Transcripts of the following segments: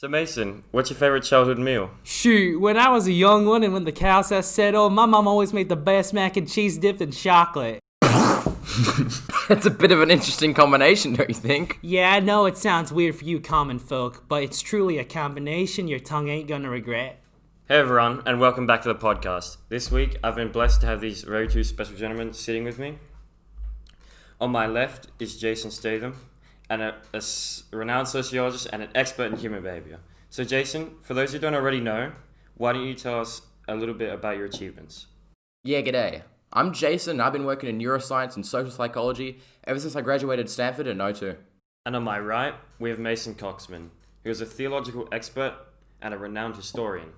So Mason, what's your favorite childhood meal? Shoot, when I was a young one and when the cows had settled, my mom always made the best mac and cheese dipped in chocolate. That's a bit of an interesting combination, don't you think? Yeah, I know it sounds weird for you common folk, but it's truly a combination your tongue ain't gonna regret. Hey everyone, and welcome back to the podcast. This week, I've been blessed to have these very two special gentlemen sitting with me. On my left is Jason Statham, and a renowned sociologist and an expert in human behavior. So Jason, for those who don't already know, why don't you tell us a little bit about your achievements? Yeah, g'day. I'm Jason, and I've been working in neuroscience and social psychology ever since I graduated Stanford in '02. And on my right, we have Mason Coxman, who is a theological expert and a renowned historian.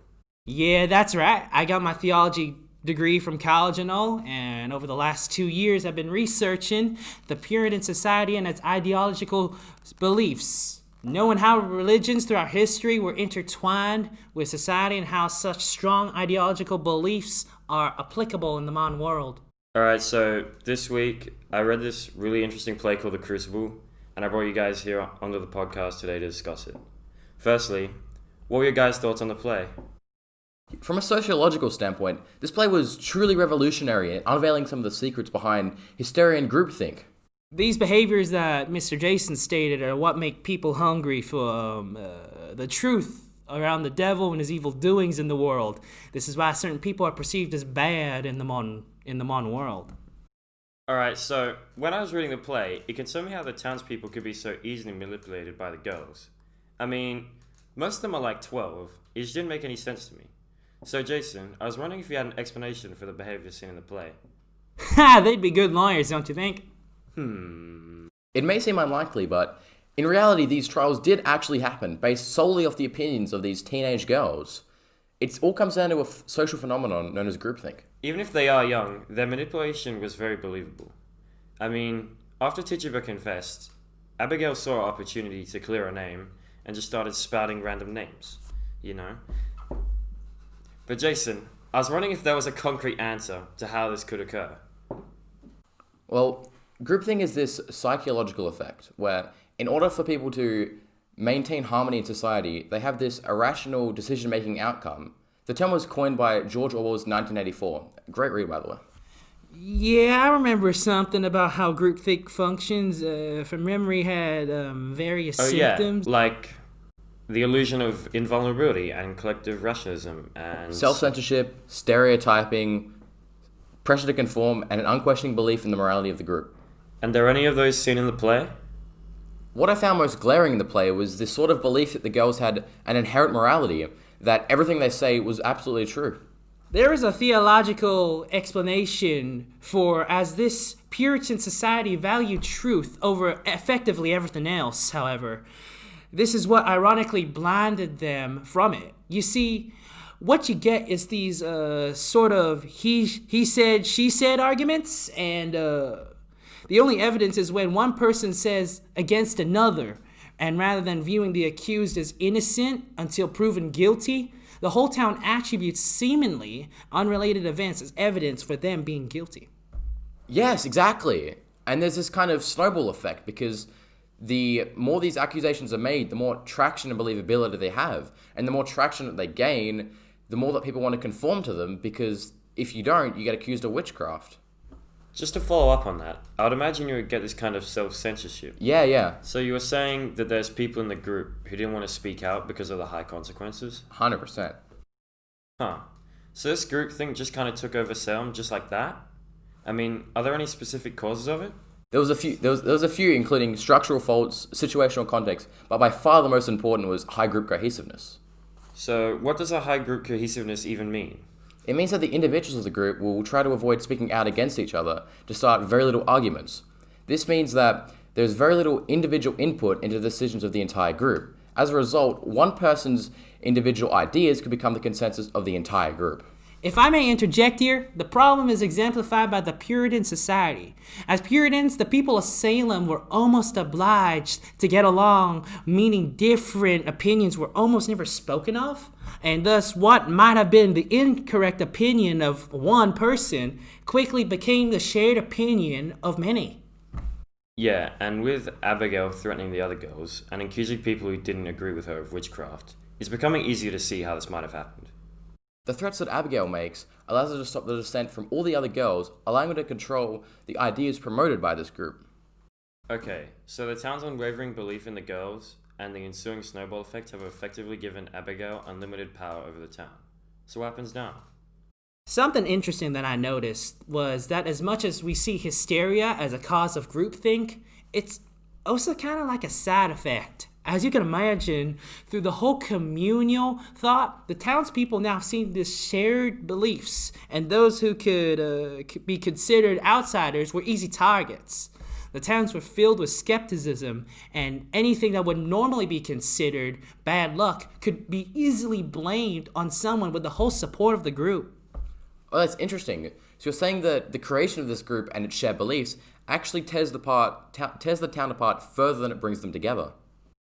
Yeah, that's right. I got my theology degree from college and all, and over the last 2 years I've been researching the Puritan society and its ideological beliefs, knowing how religions throughout history were intertwined with society and how such strong ideological beliefs are applicable in the modern world. Alright, so this week I read this really interesting play called The Crucible, and I brought you guys here onto the podcast today to discuss it. Firstly, what were your guys' thoughts on the play? From a sociological standpoint, this play was truly revolutionary in unveiling some of the secrets behind hysteria and groupthink. These behaviors that Mr. Jason stated are what make people hungry for the truth around the devil and his evil doings in the world. This is why certain people are perceived as bad in the modern world. Alright, so when I was reading the play, it concerned me how the townspeople could be so easily manipulated by the girls. I mean, most of them are like 12. It just didn't make any sense to me. So Jason, I was wondering if you had an explanation for the behavior seen in the play. Ha! They'd be good lawyers, don't you think? It may seem unlikely, but in reality these trials did actually happen based solely off the opinions of these teenage girls. It all comes down to a social phenomenon known as groupthink. Even if they are young, their manipulation was very believable. I mean, after Tituba confessed, Abigail saw an opportunity to clear her name and just started spouting random names, you know? But Jason, I was wondering if there was a concrete answer to how this could occur. Well, groupthink is this psychological effect where, in order for people to maintain harmony in society, they have this irrational decision-making outcome. The term was coined by George Orwell's 1984. Great read, by the way. Yeah, I remember something about how groupthink functions. From memory, had various symptoms. Yeah, like the illusion of invulnerability and collective rationalism and Self-censorship, stereotyping, pressure to conform, and an unquestioning belief in the morality of the group. And are any of those seen in the play? What I found most glaring in the play was this sort of belief that the girls had an inherent morality, that everything they say was absolutely true. There is a theological explanation for as this Puritan society valued truth over effectively everything else, however. This is what ironically blinded them from it. You see, what you get is these sort of he said, she said arguments, and the only evidence is when one person says against another, and rather than viewing the accused as innocent until proven guilty, the whole town attributes seemingly unrelated events as evidence for them being guilty. Yes, exactly. And there's this kind of snowball effect because the more these accusations are made, the more traction and believability they have. And the more traction that they gain, the more that people want to conform to them, because if you don't, you get accused of witchcraft. Just to follow up on that, I would imagine you would get this kind of self-censorship. Yeah. So you were saying that there's people in the group who didn't want to speak out because of the high consequences? 100%. Huh. So this group thing just kind of took over Salem just like that? I mean, are there any specific causes of it? There was a few, including structural faults, situational context, but by far the most important was high group cohesiveness. So what does a high group cohesiveness even mean? It means that the individuals of the group will try to avoid speaking out against each other to start very little arguments. This means that there's very little individual input into the decisions of the entire group. As a result, one person's individual ideas could become the consensus of the entire group. If I may interject here, the problem is exemplified by the Puritan society. As Puritans, the people of Salem were almost obliged to get along, meaning different opinions were almost never spoken of, and thus what might have been the incorrect opinion of one person quickly became the shared opinion of many. Yeah, and with Abigail threatening the other girls and accusing people who didn't agree with her of witchcraft, it's becoming easier to see how this might have happened. The threats that Abigail makes allows her to stop the dissent from all the other girls, allowing her to control the ideas promoted by this group. Okay, so the town's unwavering belief in the girls and the ensuing snowball effect have effectively given Abigail unlimited power over the town. So what happens now? Something interesting that I noticed was that as much as we see hysteria as a cause of groupthink, it's also kind of like a side effect. As you can imagine, through the whole communal thought, the townspeople now see these shared beliefs, and those who could be considered outsiders were easy targets. The towns were filled with skepticism, and anything that would normally be considered bad luck could be easily blamed on someone with the whole support of the group. Oh, that's interesting. So you're saying that the creation of this group and its shared beliefs actually tears the town apart further than it brings them together.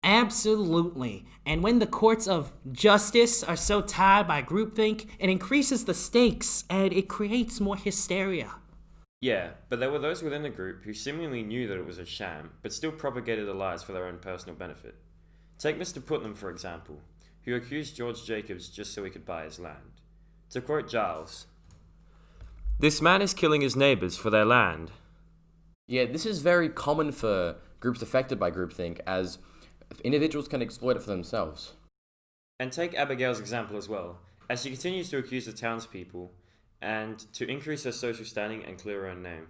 Absolutely. And when the courts of justice are so tied by groupthink, it increases the stakes and it creates more hysteria. Yeah, but there were those within the group who seemingly knew that it was a sham, but still propagated the lies for their own personal benefit. Take Mr. Putnam, for example, who accused George Jacobs just so he could buy his land. To quote Giles, "This man is killing his neighbours for their land." Yeah, this is very common for groups affected by groupthink, as individuals can exploit it for themselves. And take Abigail's example as well, as she continues to accuse the townspeople and to increase her social standing and clear her own name.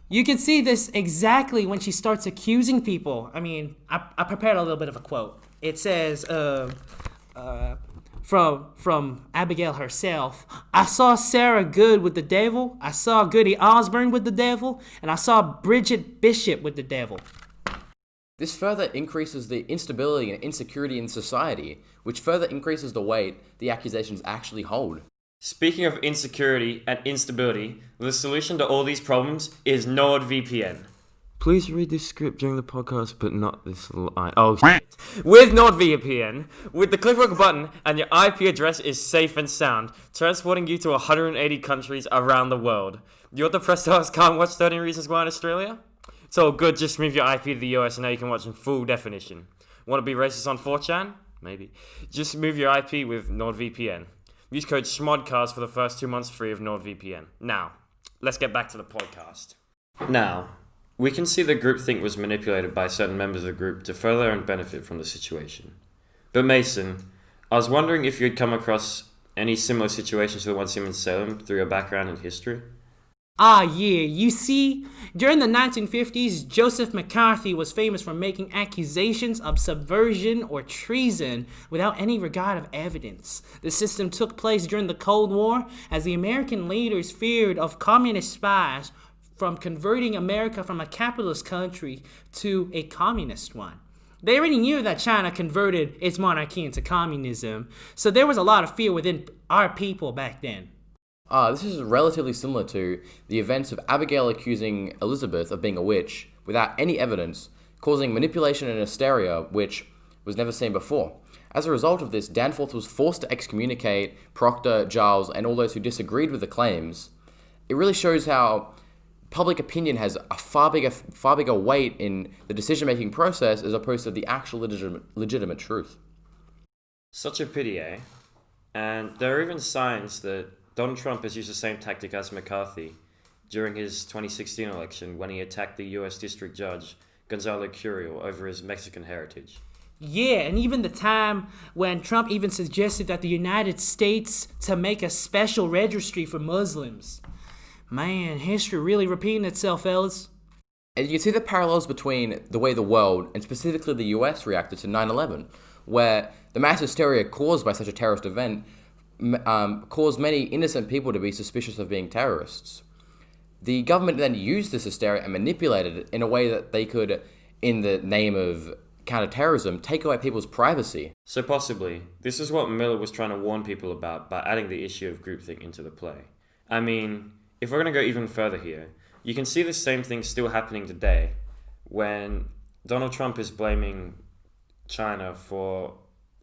You can see this exactly when she starts accusing people. I prepared a little bit of a quote. It says, from Abigail herself, "I saw Sarah Good with the devil, I saw Goody Osborne with the devil, and I saw Bridget Bishop with the devil." This further increases the instability and insecurity in society, which further increases the weight the accusations actually hold. Speaking of insecurity and instability, the solution to all these problems is NordVPN. Please read this script during the podcast, but not this line. Oh, shit. With NordVPN, with the click button, and your IP address is safe and sound, transporting you to 180 countries around the world. You want the press stars can't watch 13 Reasons Why in Australia? It's all good, just move your IP to the US and now you can watch in full definition. Want to be racist on 4chan? Maybe. Just move your IP with NordVPN. Use code Schmodcast for the first 2 months free of NordVPN. Now, let's get back to the podcast. Now, we can see that groupthink was manipulated by certain members of the group to further their own benefit from the situation. But Mason, I was wondering if you'd come across any similar situations to the one seen in Salem through your background in history? Ah, yeah, you see, during the 1950s, Joseph McCarthy was famous for making accusations of subversion or treason without any regard of evidence. The system took place during the Cold War as the American leaders feared of communist spies from converting America from a capitalist country to a communist one. They already knew that China converted its monarchy into communism, so there was a lot of fear within our people back then. This is relatively similar to the events of Abigail accusing Elizabeth of being a witch without any evidence, causing manipulation and hysteria which was never seen before. As a result of this, Danforth was forced to excommunicate Proctor, Giles, and all those who disagreed with the claims. It really shows how public opinion has a far bigger weight in the decision-making process as opposed to the actual legitimate truth. Such a pity, eh? And there are even signs that Donald Trump has used the same tactic as McCarthy during his 2016 election when he attacked the US District Judge Gonzalo Curiel over his Mexican heritage. Yeah, and even the time when Trump even suggested that the United States to make a special registry for Muslims. Man, history really repeating itself, fellas. And you can see the parallels between the way the world, and specifically the US, reacted to 9/11, where the mass hysteria caused by such a terrorist event caused many innocent people to be suspicious of being terrorists. The government then used this hysteria and manipulated it in a way that they could, in the name of counterterrorism, take away people's privacy. So possibly, this is what Miller was trying to warn people about by adding the issue of groupthink into the play. I mean, if we're going to go even further here, you can see the same thing still happening today when Donald Trump is blaming China for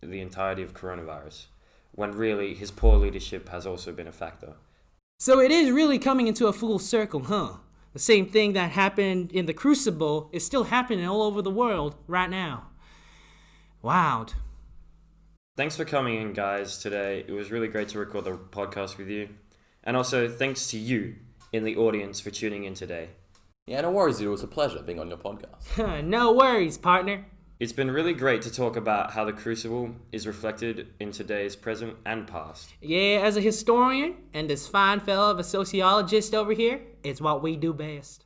the entirety of coronavirus, when really his poor leadership has also been a factor. So it is really coming into a full circle, huh? The same thing that happened in the Crucible is still happening all over the world right now. Wow. Thanks for coming in, guys, today. It was really great to record the podcast with you. And also, thanks to you in the audience for tuning in today. Yeah, no worries, dude. It was a pleasure being on your podcast. No worries, partner. It's been really great to talk about how the Crucible is reflected in today's present and past. Yeah, as a historian and this fine fellow of a sociologist over here, it's what we do best.